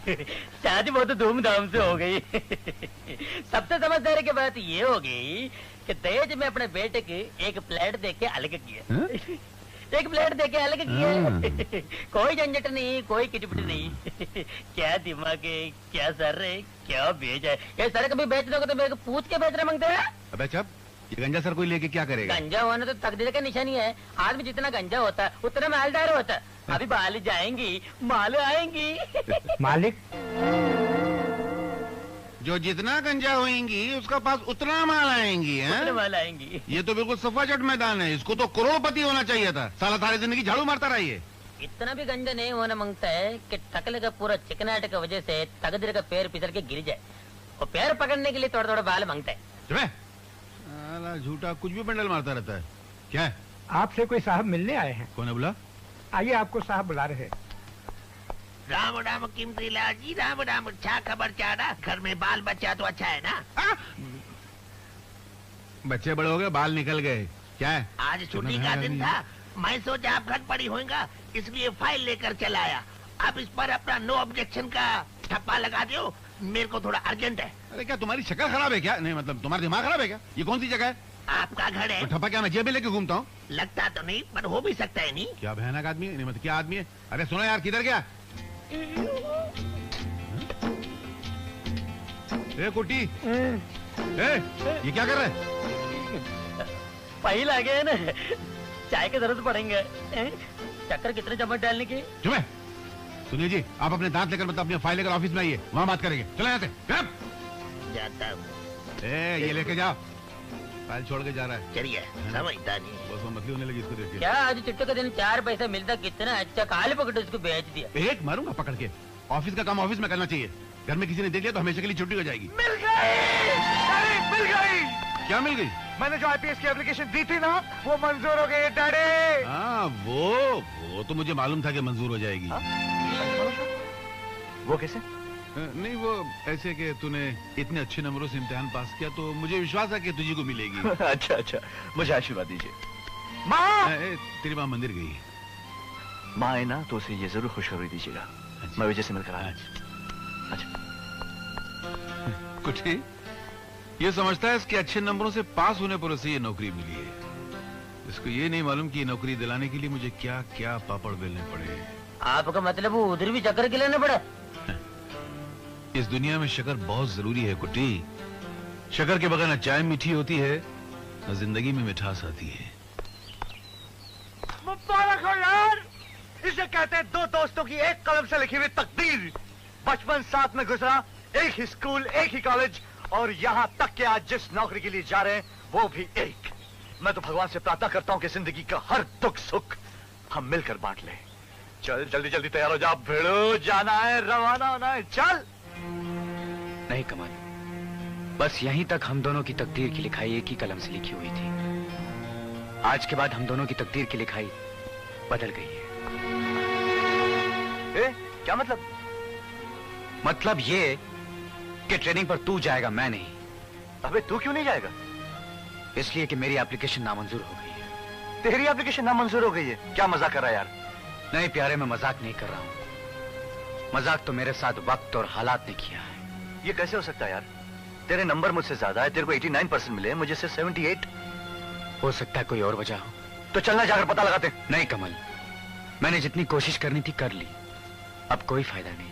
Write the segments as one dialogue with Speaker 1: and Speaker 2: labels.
Speaker 1: शादी बहुत धूमधाम से हो गई। सबसे समझदारी की बात ये हो गई कि दहेज में अपने बेटे की एक प्लेट दे के अलग किया। एक प्लेट दे के अलग किया। कोई झंझट नहीं, कोई किटपिट नहीं। क्या दिमाग है, क्या सर है, क्या बेच है। ये सर कभी बेच दोगे तो मेरे को पूछ के बेचना मांगते हैं।
Speaker 2: अबे चुप, ये गंजा सर कोई लेके क्या करेगा?
Speaker 1: गंजा होना तो तकदीर का निशानी है। आदमी जितना गंजा होता है उतना मालदार होता है। अभी बाल जाएंगी, माल आएंगी।
Speaker 3: मालिक,
Speaker 2: जो जितना गंजा होएंगी उसका पास उतना माल आएंगी।
Speaker 1: माल आएंगी।
Speaker 2: ये तो बिल्कुल सफाचट मैदान है। इसको तो करोड़पति होना चाहिए था। साला सारी जिंदगी झाड़ू मारता रहा ये।
Speaker 1: इतना भी गंजा नहीं होना मांगता है कि टकले का पूरा चिकनाट की वजह से तकदीर का पैर फिसल के गिर जाए। और पैर पकड़ने के लिए थोड़ा थोड़ा बाल मांगता है।
Speaker 2: झूठा कुछ भी बंडल मारता रहता है। क्या है?
Speaker 3: आपसे कोई साहब मिलने आए हैं।
Speaker 2: कौन है? बुला।
Speaker 3: आइए, आपको साहब बुला रहे हैं।
Speaker 4: राम राम कीमती लाजी, राम राम। अच्छा खबर चाह, घर में बाल बच्चा तो अच्छा है ना?
Speaker 2: बच्चे बड़े हो गए, बाल निकल गए। क्या है?
Speaker 4: आज छुट्टी का दिन था, मैं सोचा आप घर पड़ी होगा, इसलिए फाइल लेकर चला आया। अब इस पर अपना नो ऑब्जेक्शन का ठप्पा लगा दो, मेरे को थोड़ा अर्जेंट है।
Speaker 2: अरे क्या तुम्हारी शक्ल खराब है क्या? नहीं मतलब तुम्हारा दिमाग खराब है क्या? ये कौन सी जगह है?
Speaker 4: आपका घर है।
Speaker 2: तो ठप्पा क्या मैं जेब में लेके घूमता हूँ?
Speaker 4: लगता तो नहीं, पर हो भी सकता है। नहीं
Speaker 2: क्या भयानक आदमी है। नहीं मतलब क्या आदमी है? अरे सुनो यार, किधर गया? ए कुटी, ये क्या कर रहा है?
Speaker 1: फाइल आ गए ना, चाय की जरूरत पड़ेंगे। चक्कर कितने चम्मच डालने की?
Speaker 2: चुप है। सुनिए जी, आप अपने दांत लेकर मतलब अपनी फाइल लेकर ऑफिस में आइए, वहाँ बात करेंगे। चलो यहाँ से।
Speaker 4: जाता हूँ।
Speaker 2: ये लेके जाओ। फाइल छोड़ के जा रहा है।
Speaker 4: चलिए, समझता नहीं।
Speaker 2: बस वो मतली होने लगी इसको देखिए।
Speaker 1: क्या आज चिट्टू के दिन 4 पैसा मिलता, कितना अच्छा। काले पकड़ उसको बेच दिया।
Speaker 2: एक मारूंगा पकड़ के। ऑफिस का काम ऑफिस में करना चाहिए। घर में किसी ने देख लिया तो हमेशा के लिए छुट्टी हो जाएगी।
Speaker 3: मिल गई, मिल गई।
Speaker 2: क्या मिल गई?
Speaker 3: मैंने जो आईपीएस की एप्लीकेशन दी थी ना, वो मंजूर हो गई डैडी।
Speaker 2: हाँ वो तो मुझे मालूम था कि मंजूर हो जाएगी।
Speaker 3: वो कैसे?
Speaker 2: नहीं वो ऐसे कि तूने इतने अच्छे नंबरों से इम्तिहान पास किया तो मुझे विश्वास है कि तुझे को मिलेगी।
Speaker 3: अच्छा, मुझे आशीर्वाद दीजिए। माँ!
Speaker 2: तेरी माँ मंदिर गई।
Speaker 3: माँ आए ना तो उसे ये जरूर खुशखबरी दीजिएगा। मैं विजय से मिलकर आया। अच्छा।
Speaker 2: कुछ ये समझता है इसके अच्छे नंबरों से पास होने पर उसे ये नौकरी मिली है। इसको ये नहीं मालूम कि ये नौकरी दिलाने के लिए मुझे क्या क्या पापड़ बेलने पड़े।
Speaker 1: आपका मतलब वो उधर भी चक्कर खिलाने पड़ा?
Speaker 2: इस दुनिया में शक्कर बहुत जरूरी है कुटी। शक्कर के बगैर न चाय मीठी होती है न जिंदगी में मिठास आती है।
Speaker 3: मुबारक हो यार। इसे कहते हैं दो दोस्तों की एक कलम से लिखी हुई तकदीर। बचपन साथ में गुजरा, एक ही स्कूल, एक ही कॉलेज, और यहाँ तक कि आज जिस नौकरी के लिए जा रहे हैं वो भी एक। मैं तो भगवान से प्रार्थना करता हूँ कि जिंदगी का हर दुख सुख हम मिलकर बांट लें। चल जल्दी जल्दी तैयार हो जा, भिड़ो, जाना है, रवाना होना है, चल।
Speaker 5: नहीं कमल, बस यहीं तक हम दोनों की तकदीर की लिखाई एक ही कलम से लिखी हुई थी। आज के बाद हम दोनों की तकदीर की लिखाई बदल गई है।
Speaker 3: क्या मतलब?
Speaker 5: मतलब ये कि ट्रेनिंग पर तू जाएगा, मैं नहीं।
Speaker 3: अबे तू क्यों नहीं जाएगा?
Speaker 5: इसलिए कि मेरी एप्लीकेशन नामंजूर हो गई है।
Speaker 3: तेरी एप्लीकेशन नामंजूर हो गई है? क्या मजाक कर रहा है यार?
Speaker 5: नहीं प्यारे, मैं मजाक नहीं कर रहा हूँ। मजाक तो मेरे साथ वक्त और हालात ने किया है।
Speaker 3: ये कैसे हो सकता है यार? तेरे नंबर मुझसे ज्यादा है, तेरे को 89% मिले, मुझे सिर्फ 78।
Speaker 5: हो सकता है कोई और वजह हो।
Speaker 3: तो चलना जाकर पता लगाते।
Speaker 5: नहीं कमल, मैंने जितनी कोशिश करनी थी कर ली, अब कोई फायदा नहीं।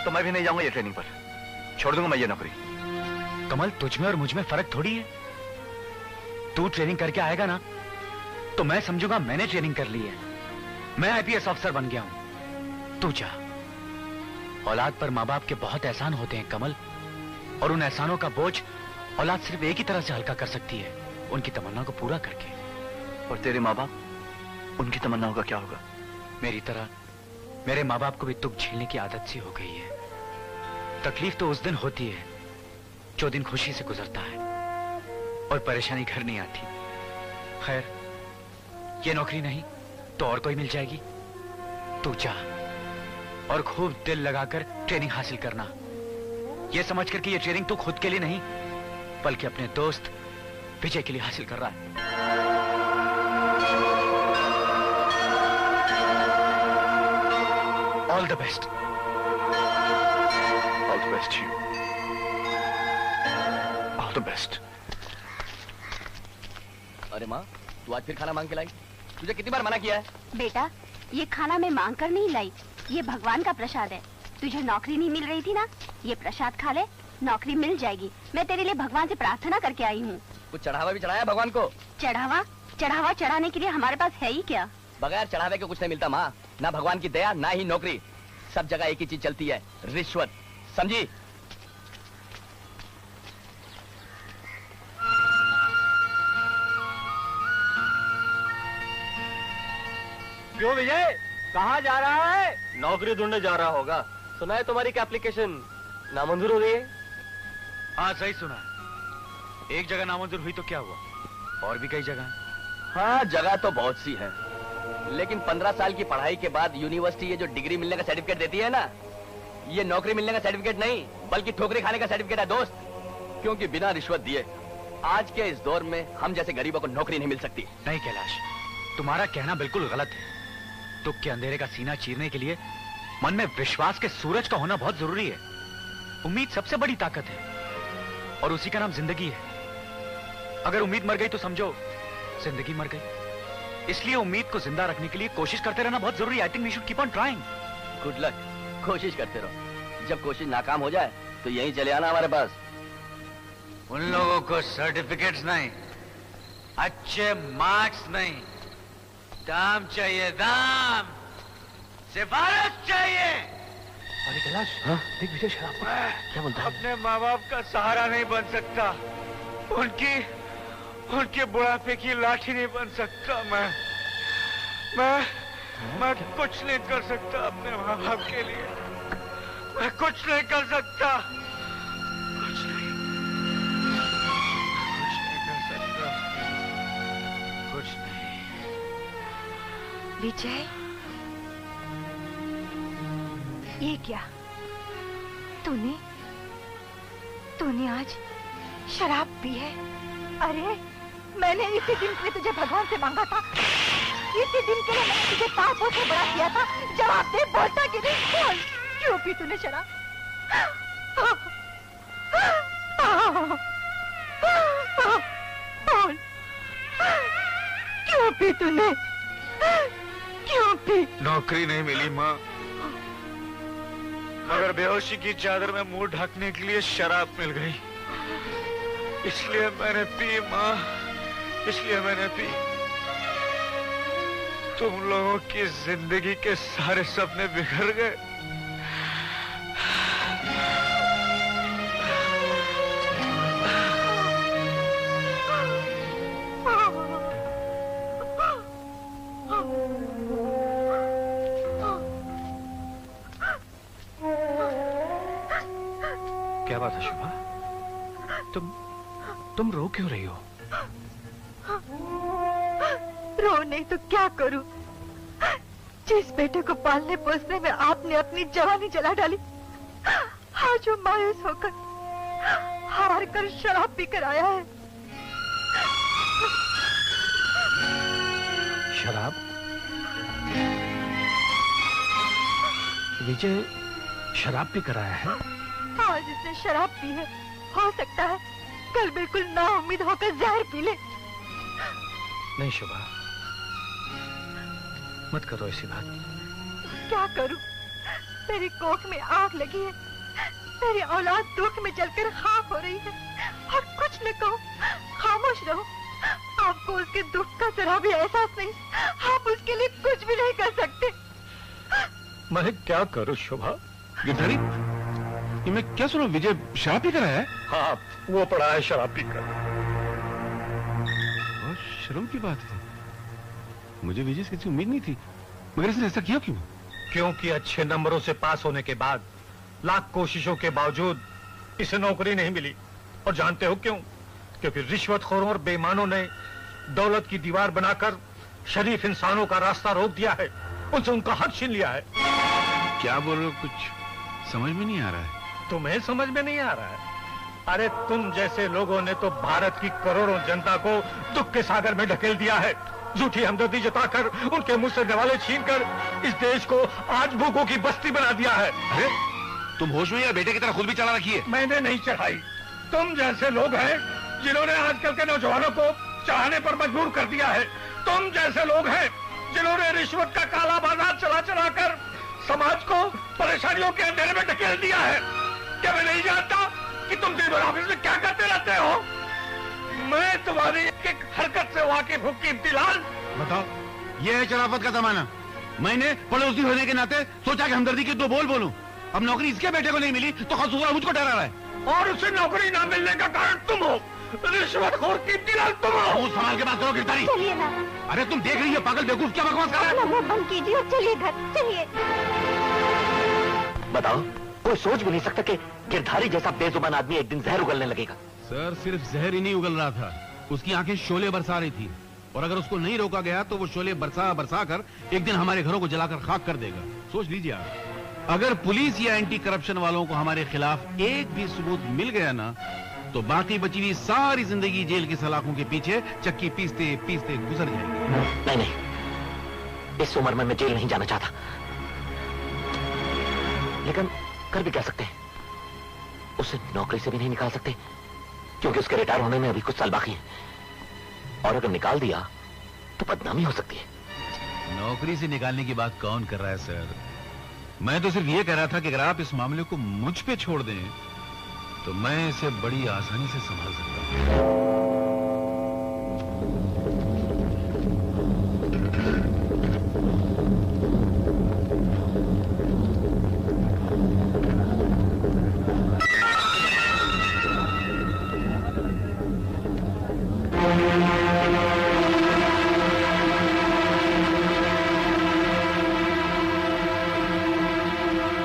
Speaker 3: तो मैं भी नहीं जाऊंगा ये ट्रेनिंग पर, छोड़ दूंगा मैं ये नौकरी।
Speaker 5: कमल, तुझ में और मुझ में फर्क थोड़ी है। तू ट्रेनिंग करके आएगा ना तो मैं समझूंगा मैंने ट्रेनिंग कर ली है। मैं आईपीएस ऑफिसर बन गया हूं। तू जा। औलाद पर माँ बाप के बहुत एहसान होते हैं कमल, और उन एहसानों का बोझ औलाद सिर्फ एक ही तरह से हल्का कर सकती है, उनकी तमन्ना को पूरा करके।
Speaker 3: और तेरे माँ बाप, उनकी तमन्नाओं का क्या होगा?
Speaker 5: मेरी तरह मेरे माँ बाप को भी दुख झेलने की आदत सी हो गई है। तकलीफ तो उस दिन होती है जो दिन खुशी से गुजरता है और परेशानी घर नहीं आती। खैर, ये नौकरी नहीं तो और कोई मिल जाएगी। तू जा और खूब दिल लगाकर ट्रेनिंग हासिल करना, ये समझ कर कि ये ट्रेनिंग तू खुद के लिए नहीं बल्कि अपने दोस्त विजय के लिए हासिल कर रहा है। All the best.
Speaker 6: All the best you, all the best.
Speaker 1: अरे माँ, तू आज फिर खाना मांग के लाई? तुझे कितनी बार मना किया है?
Speaker 7: बेटा, ये खाना मैं मांग कर नहीं लाई, ये भगवान का प्रसाद है। तुझे नौकरी नहीं मिल रही थी ना, ये प्रसाद खा ले, नौकरी मिल जाएगी। मैं तेरे लिए भगवान से प्रार्थना करके आई हूँ।
Speaker 1: कुछ चढ़ावा भी चढ़ाया भगवान को?
Speaker 7: चढ़ावा? चढ़ावा चढ़ाने के लिए हमारे पास है ही क्या?
Speaker 1: बगैर चढ़ावे के कुछ नहीं मिलता माँ, ना भगवान की दया ना ही नौकरी। सब जगह एक ही चीज चलती है, रिश्वत। समझी?
Speaker 3: क्यों विजय, कहाँ जा रहा है?
Speaker 8: नौकरी ढूंढने जा रहा होगा। सुना है तुम्हारी की एप्लीकेशन नामंजूर हो गई है?
Speaker 5: हाँ सही सुना है। एक जगह नामंजूर हुई तो क्या हुआ, और भी कई जगह।
Speaker 1: हाँ, जगह तो बहुत सी है, लेकिन 15 साल की पढ़ाई के बाद यूनिवर्सिटी ये जो डिग्री मिलने का सर्टिफिकेट देती है ना, ये नौकरी मिलने का सर्टिफिकेट नहीं बल्कि ठोकरी खाने का सर्टिफिकेट है दोस्त। क्योंकि बिना रिश्वत दिए आज के इस दौर में हम जैसे गरीबों को नौकरी नहीं मिल सकती।
Speaker 5: नहीं कैलाश, तुम्हारा कहना बिल्कुल गलत है। दुख के अंधेरे का सीना चीरने के लिए मन में विश्वास के सूरज का होना बहुत जरूरी है। उम्मीद सबसे बड़ी ताकत है और उसी का नाम जिंदगी है। अगर उम्मीद मर गई तो समझो जिंदगी मर गई। इसलिए उम्मीद को जिंदा रखने के लिए कोशिश करते रहना बहुत जरूरी है। I think we should keep on trying.
Speaker 1: Good luck, कोशिश करते रहो। जब कोशिश नाकाम हो जाए तो यहीं चले आना हमारे पास।
Speaker 5: उन लोगों को सर्टिफिकेट्स नहीं, अच्छे मार्क्स नहीं, दाम चाहिए, दाम, सिफारिश चाहिए।
Speaker 3: अरे कैलाश, देख विजय शराब क्या बोलता है?
Speaker 5: अपने माँ बाप का सहारा नहीं बन सकता, उनके बुढ़ापे की लाठी नहीं बन सकता। मैं कुछ नहीं कर सकता अपने माँ बाप के लिए। मैं कुछ नहीं कर सकता, कुछ नहीं कर सकता, कुछ नहीं।
Speaker 7: विजय, ये क्या? तूने आज शराब पी है? अरे मैंने इसी दिन के लिए तुझे भगवान से मांगा था। इसी दिन के लिए मैंने तुझे पापों से बड़ा किया था। जवाब दे, बोलता कि नहीं? बोल, क्यों पी तूने शराब? बोल, क्यों पी तूने? क्यों पी?
Speaker 2: नौकरी नहीं मिली माँ, मगर बेहोशी की चादर में मुंह ढकने के लिए शराब मिल गई। इसलिए मैंने पी माँ, इसलिए मैंने पी। तुम लोगों की जिंदगी के सारे सपने बिखर गए।
Speaker 3: क्या बात है शुभा? तुम रो क्यों रही हो?
Speaker 7: रो नहीं तो क्या करूं? जिस बेटे को पालने पोसने में आपने अपनी जवानी जला डाली, आज वो मायूस होकर हार कर शराब पीकर आया है।
Speaker 3: शराब? विजय शराब पी कर आया है?
Speaker 7: आज इसने शराब पी है, हो सकता है कल बिल्कुल नाउम्मीद होकर जहर पी ले।
Speaker 3: नहीं शुभा, मत करो ऐसी बात।
Speaker 7: क्या करूं? मेरी कोख में आग लगी है, मेरी औलाद दुख में जलकर खाक हो रही है और कुछ न कहूं, खामोश रहो। आपको उसके दुख का जरा भी एहसास नहीं, आप उसके लिए कुछ भी नहीं कर सकते।
Speaker 3: मैं क्या करूं शुभा?
Speaker 2: गिरधारी, ये मैं क्या सुना, विजय शराब पी कर आया है?
Speaker 3: हाँ, वो पड़ा है शराब पीकर।
Speaker 2: बहुत शर्म की बात है, मुझे विजय से किसी उम्मीद नहीं थी, मगर इसने ऐसा किया क्यों?
Speaker 3: क्योंकि अच्छे नंबरों से पास होने के बाद लाख कोशिशों के बावजूद इसे नौकरी नहीं मिली। और जानते हो क्यों? क्योंकि रिश्वतखोरों और बेईमानों ने दौलत की दीवार बनाकर शरीफ इंसानों का रास्ता रोक दिया है, उनसे उनका हक छीन लिया है।
Speaker 2: क्या बोल रहे हो, कुछ समझ में नहीं आ रहा है।
Speaker 3: तुम्हें समझ में नहीं आ रहा है? अरे तुम जैसे लोगों ने तो भारत की करोड़ों जनता को दुख के सागर में ढकेल दिया है। झूठी हमदर्दी जताकर उनके मुंह से निवाले छीनकर इस देश को आज भूखों की बस्ती बना दिया है।
Speaker 2: अरे तुम होश में या बेटे की तरह खुद भी चला रखी है?
Speaker 3: मैंने नहीं चढ़ाई, तुम जैसे लोग हैं जिन्होंने आजकल के नौजवानों को चाहने पर मजबूर कर दिया है। तुम जैसे लोग हैं जिन्होंने रिश्वत का काला बाजार चला चला कर समाज को परेशानियों के अंधेरे में ढकेल दिया है। क्या मैं नहीं जानता कि तुम दिन भर ऑफिस में क्या करते रहते हो? मैं तुम्हारी एक हरकत से वाकिफ हूँ कीमती लाल।
Speaker 2: बताओ, ये है शराफत का जमाना। मैंने पड़ोसी होने के नाते सोचा कि हमदर्दी के 2 बोल बोलूं। अब नौकरी इसके बेटे को नहीं मिली तो कसूर मुझको ठहरा रहा है।
Speaker 3: और उसे नौकरी ना मिलने का कारण तुम हो, रिश्वतखोर कीमती लाल तुम हो।
Speaker 2: मुंह संभाल के बात करो गिरधारी।
Speaker 7: चलिए ना,
Speaker 2: अरे तुम देख रही है पागल बेवकूफ क्या बकवास कर रहा है?
Speaker 7: मुंह बंद कीजिए और चलिए घर, चलिए।
Speaker 4: बताओ, कोई सोच भी नहीं सकता कि गिरधारी जैसा बेजुबान आदमी एक दिन जहर उगलने लगेगा।
Speaker 2: सर सिर्फ जहर ही नहीं उगल रहा था, उसकी आंखें शोले बरसा रही थी। और अगर उसको नहीं रोका गया तो वो शोले बरसा बरसा कर एक दिन हमारे घरों को जलाकर खाक कर देगा। सोच लीजिए आप। अगर पुलिस या एंटी करप्शन वालों को हमारे खिलाफ एक भी सबूत मिल गया ना तो बाकी बची हुई सारी जिंदगी जेल की सलाखों के पीछे चक्की पीसते पीसते गुजर जाएगी।
Speaker 4: नहीं नहीं, इस उम्र में मैं जेल नहीं जाना चाहता, लेकिन कर भी क्या सकते हैं? उसे नौकरी से भी नहीं निकाल सकते क्योंकि उसके रिटायर होने में अभी कुछ साल बाकी हैं। और अगर निकाल दिया तो बदनामी हो सकती है।
Speaker 2: नौकरी से निकालने की बात कौन कर रहा है सर? मैं तो सिर्फ ये कह रहा था कि अगर आप इस मामले को मुझ पे छोड़ दें तो मैं इसे बड़ी आसानी से संभाल सकता हूं।